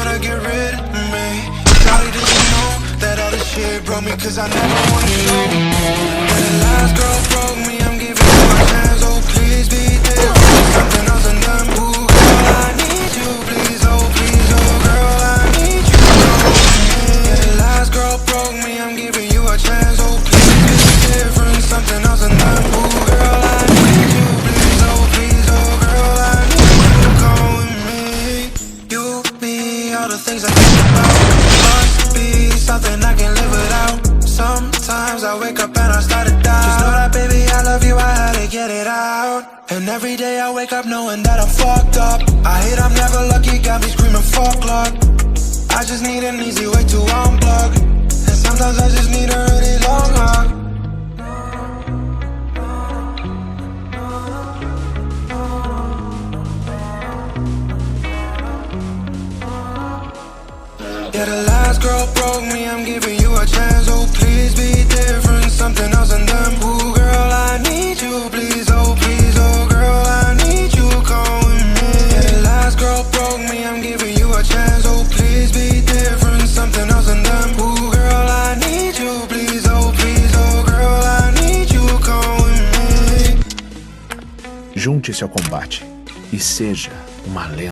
wanna get rid of me. Shawty didn't know that all this shit broke me, cause I never wanna show. And the last girl broke me, I'm giving you a chance. Oh please be different, something else and then ooh girl I need you. Please oh girl I need you. Yeah, the last girl broke me, I'm giving you a chance. Oh please be different, something else and then ooh girl I need you. Please oh girl I need you. Come with me, you, me, all the things I think about. Must be something I can live without. Sometimes I wake up and I start to doubt. Just know that baby I love you, I had to get it out. And every day I wake up knowing that I'm fucked up. I hate I'm never lucky, got me screaming fuck luck. I just need an easy way to unplug. And sometimes I just need a really long hug. Yeah, the last girl broke me, I'm giving you a chance. Oh please be different, something else and then ooh girl I need you. Please oh girl I need you. Come with me. Yeah, the last girl broke me, I'm giving you a chance. Oh please be different, something else and then ooh girl I need you. Please oh girl I need you. Come with me. Junte-se ao combate e seja uma lenda.